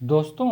दोस्तों,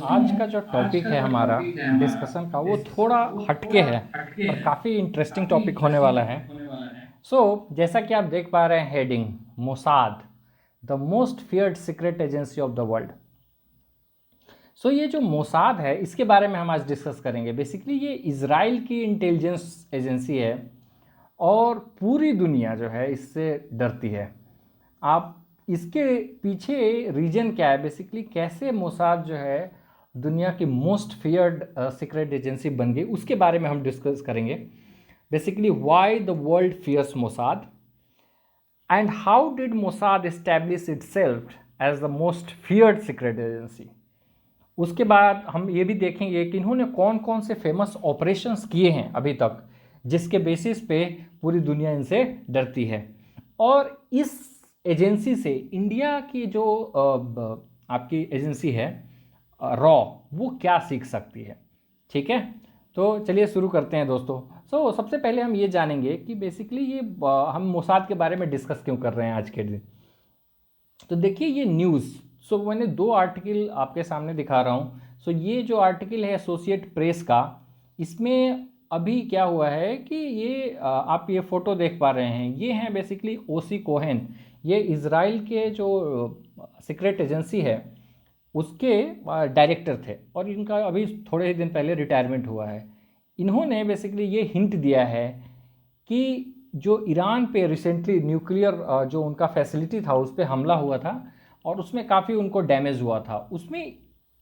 आज का जो टॉपिक है हमारा डिस्कशन का वो थोड़ा हटके है पर काफ़ी इंटरेस्टिंग टॉपिक होने वाला है। जैसा कि आप देख पा रहे हैं heading Mossad, the most feared secret agency of the world. ये जो मोसाद है इसके बारे में हम आज डिस्कस करेंगे। बेसिकली ये इजराइल की इंटेलिजेंस एजेंसी है और पूरी दुनिया जो है इससे डरती है। आप इसके पीछे रीजन क्या है, बेसिकली कैसे मोसाद जो है दुनिया की मोस्ट फियर्ड सीक्रेट एजेंसी बन गई, उसके बारे में हम डिस्कस करेंगे। Basically why the world fears Mossad and how did Mossad establish itself as the most feared secret agency. उसके बाद हम ये भी देखेंगे कि इन्होंने कौन कौन से फेमस ऑपरेशंस किए हैं अभी तक, जिसके बेसिस पे पूरी दुनिया इनसे डरती है। और इस एजेंसी से इंडिया की जो आपकी एजेंसी है रॉ, वो क्या सीख सकती है। ठीक है, तो चलिए शुरू करते हैं दोस्तों। सबसे पहले हम ये जानेंगे कि बेसिकली ये हम मोसाद के बारे में डिस्कस क्यों कर रहे हैं आज के दिन। तो देखिए ये न्यूज़, मैंने दो आर्टिकल आपके सामने दिखा रहा हूँ। ये जो आर्टिकल है एसोसिएट प्रेस का, इसमें अभी क्या हुआ है कि ये आप ये फोटो देख पा रहे हैं, ये हैं बेसिकली ओसी कोहेन। ये इजराइल के जो सीक्रेट एजेंसी है उसके डायरेक्टर थे और इनका अभी थोड़े ही दिन पहले रिटायरमेंट हुआ है। इन्होंने बेसिकली ये हिंट दिया है कि जो ईरान पे रिसेंटली न्यूक्लियर जो उनका फैसिलिटी था उस पर हमला हुआ था और उसमें काफ़ी उनको डैमेज हुआ था, उसमें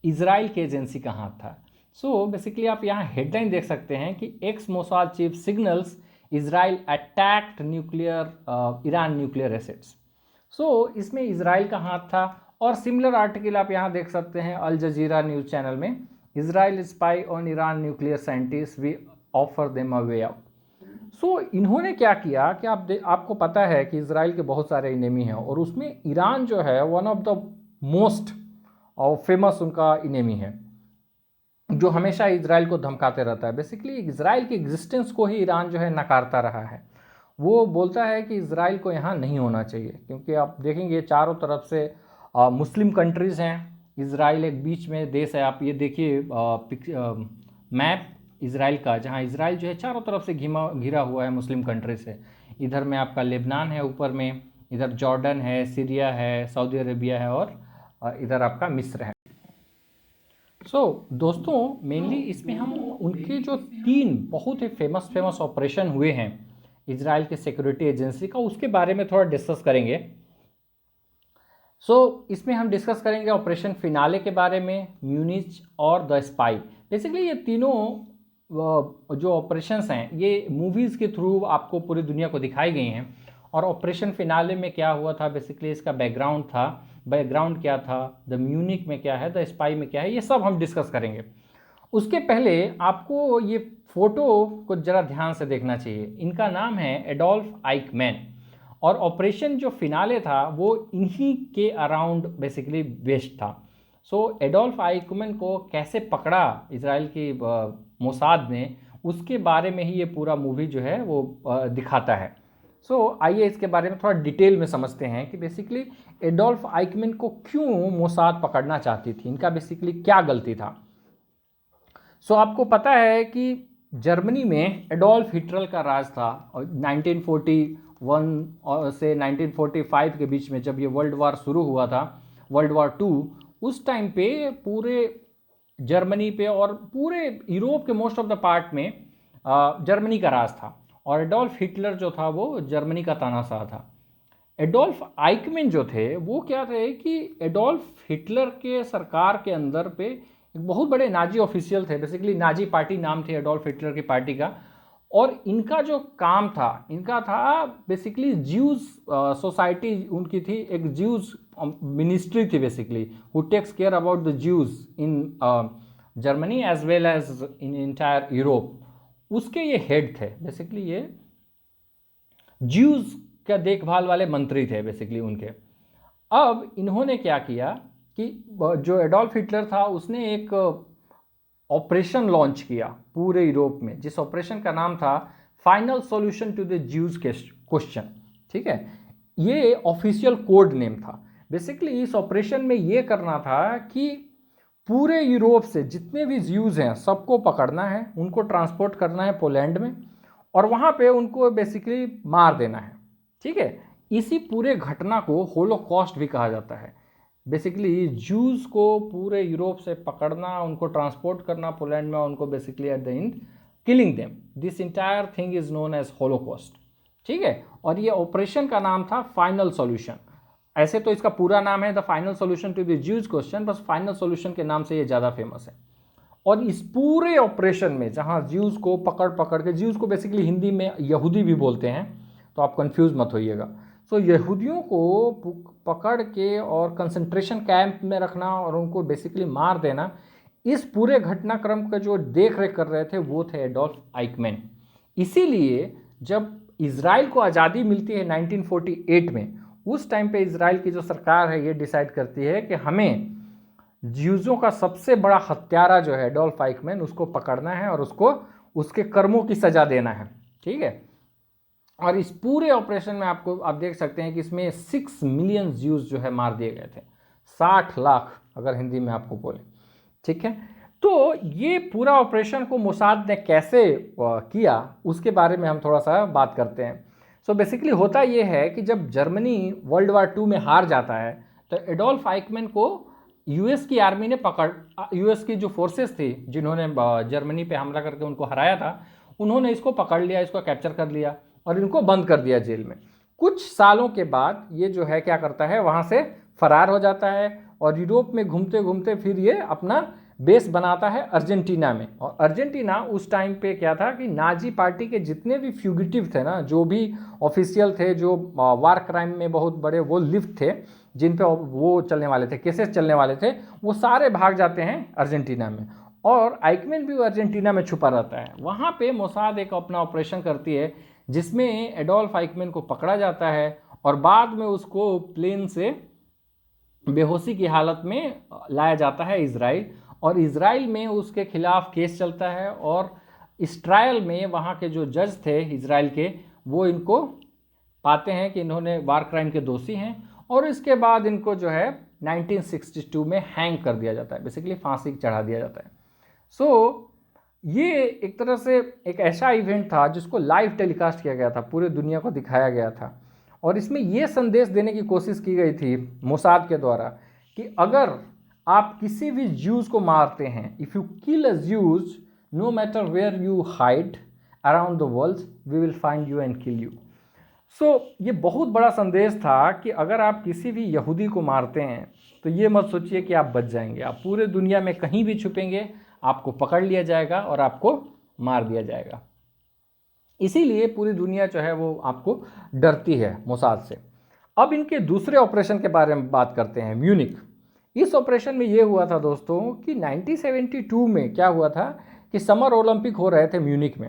इजराइल की एजेंसी का हाथ था। बेसिकली आप यहाँ हेडलाइन देख सकते हैं कि x Mossad chief signals Israel attacked nuclear Iran nuclear assets. इसमें इजराइल का हाथ था। और सिमिलर आर्टिकल आप यहाँ देख सकते हैं अल जजीरा न्यूज़ चैनल में, Israel spy on Iran nuclear scientist we offer them a way out. इन्होंने क्या किया कि आपको पता है कि इजराइल के बहुत सारे इनेमी हैं और उसमें ईरान जो है वन ऑफ द मोस्ट और फेमस उनका इनेमी है, जो हमेशा इजराइल को धमकाते रहता है। बेसिकली इजराइल की एग्जिस्टेंस को ही ईरान जो है नकारता रहा है। वो बोलता है कि इजराइल को यहाँ नहीं होना चाहिए, क्योंकि आप देखेंगे चारों तरफ से मुस्लिम कंट्रीज़ हैं। इजराइल एक बीच में देश है। आप ये देखिए मैप इजराइल का, जहाँ इजराइल जो है चारों तरफ से घिरा हुआ है मुस्लिम कंट्री से। इधर में आपका लेबनान है, ऊपर में इधर जॉर्डन है, सीरिया है, सऊदी अरेबिया है और इधर आपका मिस्र है। दोस्तों मेनली इसमें हम उनके जो 3 बहुत ही फेमस ऑपरेशन हुए हैं इजराइल के सिक्योरिटी एजेंसी का, उसके बारे में थोड़ा डिस्कस करेंगे। इसमें हम डिस्कस करेंगे ऑपरेशन फिनाले के बारे में, म्यूनिच और द स्पाई। बेसिकली ये तीनों जो ऑपरेशंस हैं ये मूवीज़ के थ्रू आपको पूरी दुनिया को दिखाई गई हैं। और ऑपरेशन फिनाले में क्या हुआ था, बेसिकली इसका बैकग्राउंड क्या था, द म्यूनिक में क्या है, द स्पाई में क्या है, ये सब हम डिस्कस करेंगे। उसके पहले आपको ये फोटो को ज़रा ध्यान से देखना चाहिए। इनका नाम है एडोल्फ आइकमैन और ऑपरेशन जो फिनाले था वो इन्हीं के अराउंड बेसिकली बेस्ड था। एडोल्फ आइकमैन को कैसे पकड़ा इजराइल की मोसाद ने, उसके बारे में ही ये पूरा मूवी जो है वो दिखाता है। आइए इसके बारे में थोड़ा डिटेल में समझते हैं कि बेसिकली एडोल्फ आइकमैन को क्यों मोसाद पकड़ना चाहती थी, इनका बेसिकली क्या गलती था। आपको पता है कि जर्मनी में एडोल्फ हिटलर का राज था और 1941 से 1945 के बीच में, जब ये वर्ल्ड वार शुरू हुआ था, वर्ल्ड वार 2, उस टाइम पे पूरे जर्मनी पे और पूरे यूरोप के मोस्ट ऑफ द पार्ट में जर्मनी का राज था और एडोल्फ हिटलर जो था वो जर्मनी का तानाशाह था। एडोल्फ आइकमैन जो थे वो क्या थे कि एडोल्फ हिटलर के सरकार के अंदर पे एक बहुत बड़े नाजी ऑफिशियल थे। बेसिकली नाजी पार्टी नाम थे एडोल्फ हिटलर की पार्टी का। और इनका जो काम था, इनका था बेसिकली ज्यूज सोसाइटी उनकी थी, एक ज्यूज मिनिस्ट्री थी basically, who takes care about the Jews in Germany as well as in entire Europe. उसके ये हेड थे, बेसिकली ये ज्यूज का देखभाल वाले मंत्री थे बेसिकली उनके। अब इन्होंने क्या किया कि जो एडोल्फ हिटलर था उसने एक ऑपरेशन लॉन्च किया पूरे यूरोप में, जिस ऑपरेशन का नाम था final solution to the Jews question. ठीक है, ये ऑफिशियल कोड नेम था। बेसिकली इस ऑपरेशन में ये करना था कि पूरे यूरोप से जितने भी ज्यूज़ हैं सबको पकड़ना है, उनको ट्रांसपोर्ट करना है पोलैंड में और वहाँ पे उनको बेसिकली मार देना है। ठीक है, इसी पूरे घटना को होलोकॉस्ट भी कहा जाता है। बेसिकली ज्यूज़ को पूरे यूरोप से पकड़ना, उनको ट्रांसपोर्ट करना पोलैंड में, उनको basically at the end killing them, this entire thing is known as Holocaust. ठीक है, और ये ऑपरेशन का नाम था फाइनल सॉल्यूशन। ऐसे तो इसका पूरा नाम है the final solution to the Jews question, बस फाइनल सॉल्यूशन के नाम से ये ज़्यादा फेमस है। और इस पूरे ऑपरेशन में जहाँ ज्यूज को पकड़ पकड़ के, ज्यूज को बेसिकली हिंदी में यहूदी भी बोलते हैं, तो आप कंफ्यूज मत होइएगा। सो यहूदियों को पकड़ के और कंसंट्रेशन कैंप में रखना और उनको बेसिकली मार देना, इस पूरे घटनाक्रम का जो देख रेख कर रहे थे वो थे एडोल्फ आइकमैन। इसीलिए जब इजराइल को आज़ादी मिलती है 1948 में, उस टाइम पे इजराइल की जो सरकार है ये डिसाइड करती है कि हमें ज्यूज़ों का सबसे बड़ा हत्यारा जो है एडोल्फ आइकमैन, उसको पकड़ना है और उसको उसके कर्मों की सज़ा देना है। ठीक है, और इस पूरे ऑपरेशन में आपको आप देख सकते हैं कि इसमें 6 मिलियन ज्यूज़ जो है मार दिए गए थे, 60 लाख अगर हिंदी में आपको बोले। ठीक है, तो ये पूरा ऑपरेशन को मोसाद ने कैसे किया उसके बारे में हम थोड़ा सा बात करते हैं। सो बेसिकली होता ये है कि जब जर्मनी वर्ल्ड वार 2 में हार जाता है तो एडोल्फ आइकमैन को यूएस की आर्मी ने यूएस की जो फोर्सेस थी जिन्होंने जर्मनी पे हमला करके उनको हराया था, उन्होंने इसको पकड़ लिया, इसको कैप्चर कर लिया और इनको बंद कर दिया जेल में। कुछ सालों के बाद ये जो है क्या करता है, वहाँ से फरार हो जाता है और यूरोप में घूमते घूमते फिर ये अपना बेस बनाता है अर्जेंटीना में। और अर्जेंटीना उस टाइम पे क्या था कि नाजी पार्टी के जितने भी फ्यूगिटिव थे ना, जो भी ऑफिशियल थे, जो वार क्राइम में बहुत बड़े वो लिफ्ट थे, जिन पे वो चलने वाले थे, केसेस चलने वाले थे, वो सारे भाग जाते हैं अर्जेंटीना में। और आइकमैन भी अर्जेंटीना में छुपा रहता है। वहाँ पे मोसाद एक अपना ऑपरेशन करती है जिसमें एडोल्फ आइकमैन को पकड़ा जाता है और बाद में उसको प्लेन से बेहोशी की हालत में लाया जाता है इजराइल, और इजराइल में उसके खिलाफ केस चलता है। और इस ट्रायल में वहाँ के जो जज थे इजराइल के, वो इनको पाते हैं कि इन्होंने वार क्राइम के दोषी हैं और इसके बाद इनको जो है 1962 में हैंग कर दिया जाता है, बेसिकली फांसी चढ़ा दिया जाता है। सो ये एक तरह से एक ऐसा इवेंट था जिसको लाइव टेलीकास्ट किया गया था, पूरे दुनिया को दिखाया गया था और इसमें ये संदेश देने की कोशिश की गई थी मोसाद के द्वारा कि अगर आप किसी भी ज्यूज़ को मारते हैं, if you kill a Jews no matter where you hide around the world we will find you and kill you. So ये बहुत बड़ा संदेश था कि अगर आप किसी भी यहूदी को मारते हैं तो ये मत सोचिए कि आप बच जाएंगे, आप पूरे दुनिया में कहीं भी छुपेंगे आपको पकड़ लिया जाएगा और आपको मार दिया जाएगा। इसीलिए पूरी दुनिया जो है वो आपको डरती है मोसाद से। अब इनके दूसरे ऑपरेशन के बारे में बात करते हैं, म्यूनिक। इस ऑपरेशन में ये हुआ था दोस्तों कि 1972 में क्या हुआ था कि समर ओलंपिक हो रहे थे म्यूनिक में,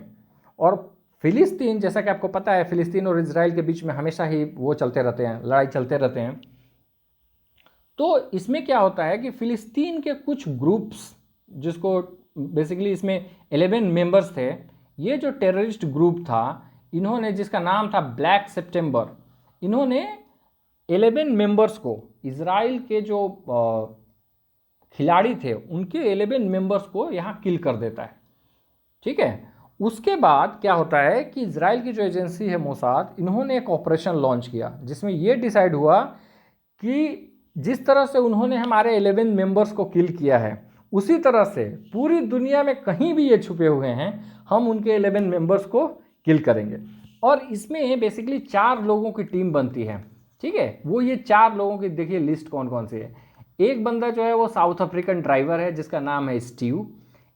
और फिलिस्तीन, जैसा कि आपको पता है फिलिस्तीन और इजराइल के बीच में हमेशा ही वो चलते रहते हैं, लड़ाई चलते रहते हैं। तो इसमें क्या होता है कि फिलिस्तीन के कुछ ग्रुप्स, जिसको बेसिकली इसमें 11 मेंबर्स थे, ये जो टेररिस्ट ग्रुप था इन्होंने, जिसका नाम था ब्लैक सितंबर, इन्होंने 11 मेंबर्स को, इजराइल के जो खिलाड़ी थे उनके 11 मेंबर्स को यहाँ किल कर देता है। ठीक है, उसके बाद क्या होता है कि इजराइल की जो एजेंसी है मोसाद, इन्होंने एक ऑपरेशन लॉन्च किया जिसमें ये डिसाइड हुआ कि जिस तरह से उन्होंने हमारे 11 मेंबर्स को किल किया है उसी तरह से पूरी दुनिया में कहीं भी ये छुपे हुए हैं हम उनके 11 मेंबर्स को किल करेंगे। और इसमें बेसिकली 4 लोगों की टीम बनती है। ठीक है, वो ये 4 लोगों की देखिए लिस्ट कौन कौन सी है। एक बंदा जो है वो साउथ अफ्रीकन ड्राइवर है जिसका नाम है स्टीव,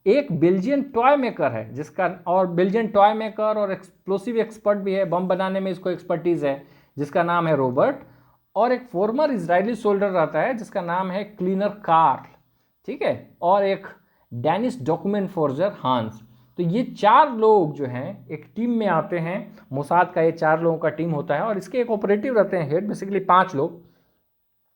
एक बेल्जियन टॉय मेकर है जिसका, और बेल्जियन टॉय मेकर और एक्सप्लोसिव एक्सपर्ट भी है, बम बनाने में इसको एक्सपर्टीज़ है, जिसका नाम है रॉबर्ट, और एक फॉर्मर इजरायली सोल्जर रहता है जिसका नाम है क्लीनर कार्ल। ठीक है, और एक डैनिश डॉक्यूमेंट फोर्जर हांस। तो ये 4 लोग जो हैं एक टीम में आते हैं, मोसाद का ये 4 लोगों का टीम होता है और इसके एक ऑपरेटिव रहते हैं हेड, बेसिकली 5 लोग,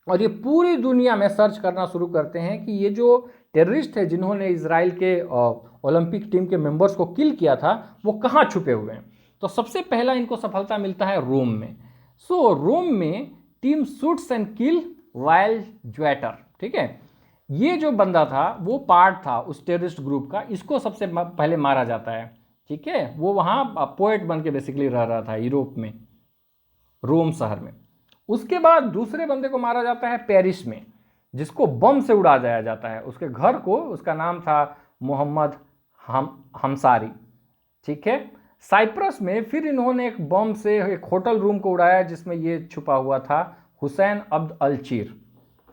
और ये पूरी दुनिया में सर्च करना शुरू करते हैं कि ये जो टेररिस्ट है जिन्होंने इजराइल के ओलंपिक टीम के मेंबर्स को किल किया था वो कहाँ छुपे हुए हैं। तो सबसे पहला इनको सफलता मिलता है रोम में। सो रोम में team shoots and kill while zwitter. ठीक है, ये जो बंदा था वो पार्ट था उस टेररिस्ट ग्रुप का, इसको सबसे पहले मारा जाता है। ठीक है, वो वहाँ पोएट बन के बेसिकली रह रहा था यूरोप में, रोम शहर में। उसके बाद दूसरे बंदे को मारा जाता है पेरिस में, जिसको बम से उड़ा दिया जाता है। उसके घर को, उसका नाम था मोहम्मद हमसारी। ठीक है, साइप्रस में फिर इन्होंने एक बम से एक होटल रूम को उड़ाया जिसमें ये छुपा हुआ था हुसैन अब्द अल चीर।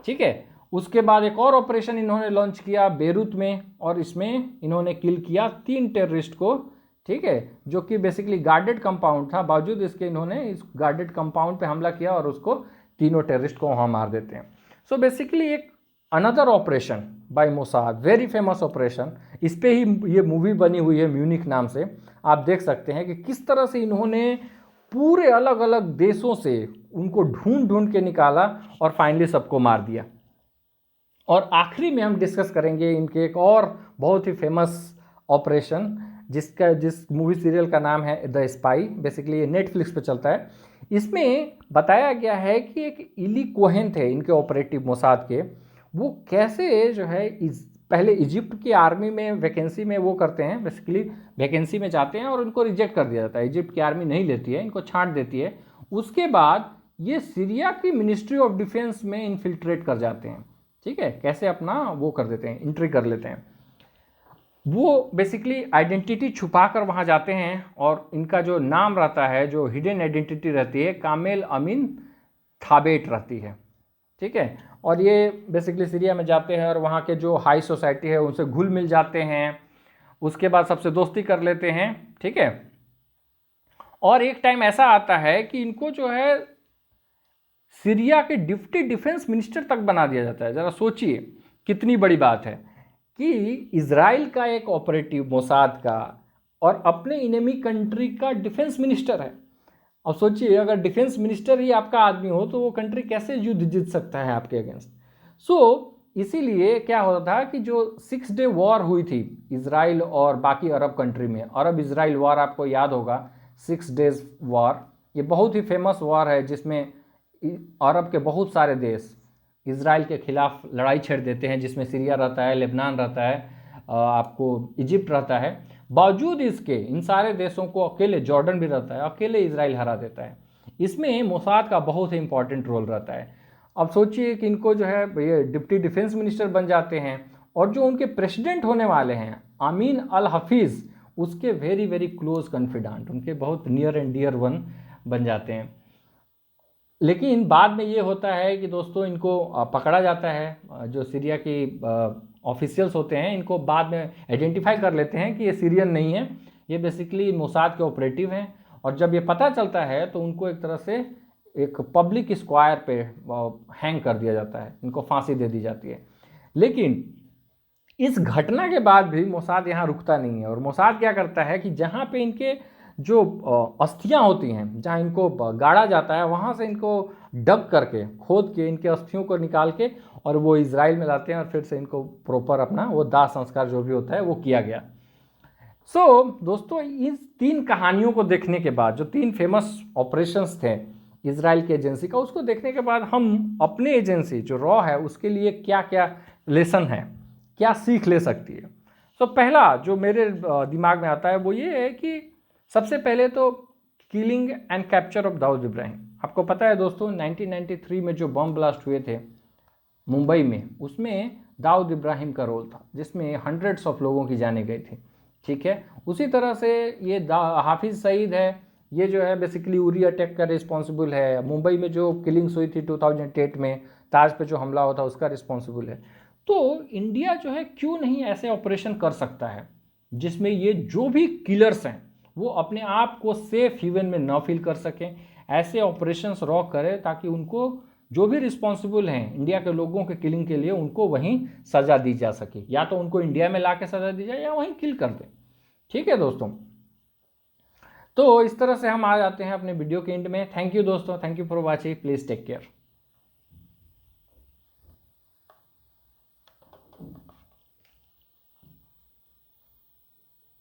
ठीक है, उसके बाद एक और ऑपरेशन इन्होंने लॉन्च किया बेरूत में, और इसमें इन्होंने किल किया 3 टेररिस्ट को। ठीक है, जो कि बेसिकली गार्डेड कंपाउंड था, बावजूद इसके इन्होंने इस गार्डेड कंपाउंड पे हमला किया और उसको तीनों टेररिस्ट को वहाँ मार देते हैं। सो बेसिकली एक another operation by Mossad, very famous operation. इस पे ही ये मूवी बनी हुई है म्यूनिक नाम से। आप देख सकते हैं कि किस तरह से इन्होंने पूरे अलग अलग देशों से उनको ढूंढ ढूंढ के निकाला और फाइनली सबको मार दिया। और आखिरी में हम डिस्कस करेंगे इनके एक और बहुत ही फेमस ऑपरेशन, जिस मूवी सीरियल का नाम है द स्पाई। बेसिकली ये नेटफ्लिक्स पे चलता है। इसमें बताया गया है कि एक इली कोहेन थे इनके ऑपरेटिव मोसाद के, वो कैसे जो है पहले इजिप्ट की आर्मी में वैकेंसी में वो करते हैं, बेसिकली वैकेंसी में जाते हैं और उनको रिजेक्ट कर दिया जाता है। इजिप्ट की आर्मी नहीं लेती है, इनको छांट देती है। उसके बाद ये सीरिया की मिनिस्ट्री ऑफ डिफेंस में इन्फिल्ट्रेट कर जाते हैं। ठीक है, कैसे अपना वो कर देते हैं, एंट्री कर लेते हैं। वो बेसिकली आइडेंटिटी छुपा कर वहाँ जाते हैं और इनका जो नाम रहता है, जो हिडन आइडेंटिटी रहती है, कामेल अमीन थाबेट रहती है। ठीक है, और ये बेसिकली सीरिया में जाते हैं और वहाँ के जो हाई सोसाइटी है उनसे घुल मिल जाते हैं। उसके बाद सबसे दोस्ती कर लेते हैं। ठीक है, और एक टाइम ऐसा आता है कि इनको जो है सीरिया के डिप्टी डिफेंस मिनिस्टर तक बना दिया जाता है। ज़रा सोचिए कितनी बड़ी बात है कि इजराइल का एक ऑपरेटिव मोसाद का और अपने इनेमी कंट्री का डिफेंस मिनिस्टर है। अब सोचिए अगर डिफेंस मिनिस्टर ही आपका आदमी हो तो वो कंट्री कैसे युद्ध जीत सकता है आपके अगेंस्ट। सो इसीलिए क्या होता था कि जो 6 डे वॉर हुई थी इजराइल और बाकी अरब कंट्री में, अरब इजराइल वॉर आपको याद होगा, 6 डेज वॉर, ये बहुत ही फेमस वॉर है जिसमें अरब के बहुत सारे देश इजराइल के खिलाफ लड़ाई छेड़ देते हैं, जिसमें सीरिया रहता है, लेबनान रहता है, आपको इजिप्ट रहता है। बावजूद इसके इन सारे देशों को अकेले, जॉर्डन भी रहता है, अकेले इजराइल हरा देता है। इसमें मोसाद का बहुत ही इंपॉर्टेंट रोल रहता है। अब सोचिए कि इनको जो है ये डिप्टी डिफेंस मिनिस्टर बन जाते हैं और जो उनके प्रेसिडेंट होने वाले हैं आमीन अल हफीज़, उसके वेरी वेरी क्लोज कॉन्फिडेंट, उनके बहुत नियर एंड डियर वन बन जाते हैं। लेकिन बाद में ये होता है कि दोस्तों इनको पकड़ा जाता है। जो सीरिया की ऑफिशियल्स होते हैं इनको बाद में आइडेंटिफाई कर लेते हैं कि ये सीरियन नहीं है, ये बेसिकली मोसाद के ऑपरेटिव हैं। और जब ये पता चलता है तो उनको एक तरह से एक पब्लिक स्क्वायर पे हैंग कर दिया जाता है, इनको फांसी दे दी जाती है। लेकिन इस घटना के बाद भी मोसाद यहाँ रुकता नहीं है और मोसाद क्या करता है कि जहाँ पे इनके जो अस्थियाँ होती हैं, जहाँ इनको गाड़ा जाता है, वहाँ से इनको डग करके, खोद के इनके अस्थियों को निकाल के और वो इजराइल में लाते हैं और फिर से इनको प्रॉपर अपना वो दाह संस्कार जो भी होता है वो किया गया। दोस्तों इस 3 कहानियों को देखने के बाद, जो 3 फेमस ऑपरेशंस थे इजराइल की एजेंसी का, उसको देखने के बाद हम अपने एजेंसी जो रॉ है उसके लिए क्या क्या लेसन है, क्या सीख ले सकती है। पहला जो मेरे दिमाग में आता है वो ये है कि सबसे पहले तो killing and capture of Dawood Ibrahim. आपको पता है दोस्तों 1993 में जो बम ब्लास्ट हुए थे मुंबई में, उसमें दाऊद इब्राहिम का रोल था, जिसमें हंड्रेड्स ऑफ लोगों की जानें गई थी। ठीक है, उसी तरह से ये हाफिज़ सईद है, ये जो है बेसिकली उरी अटैक का रिस्पॉन्सिबल है। मुंबई में जो किलिंग्स हुई थी 2008 में, ताज पे जो हमला हुआ था उसका रिस्पॉन्सिबल है। तो इंडिया जो है क्यों नहीं ऐसे ऑपरेशन कर सकता है जिसमें ये जो भी किलर्स हैं वो अपने आप को सेफ हेवन में ना फील कर सकें। ऐसे ऑपरेशंस रॉ करें ताकि उनको जो भी रिस्पॉन्सिबल हैं इंडिया के लोगों के किलिंग के लिए, उनको वहीं सज़ा दी जा सके, या तो उनको इंडिया में ला के सज़ा दी जाए या वहीं किल कर दें। ठीक है दोस्तों, तो इस तरह से हम आ जाते हैं अपने वीडियो के एंड में। थैंक यू दोस्तों, thank you for watching, please take care.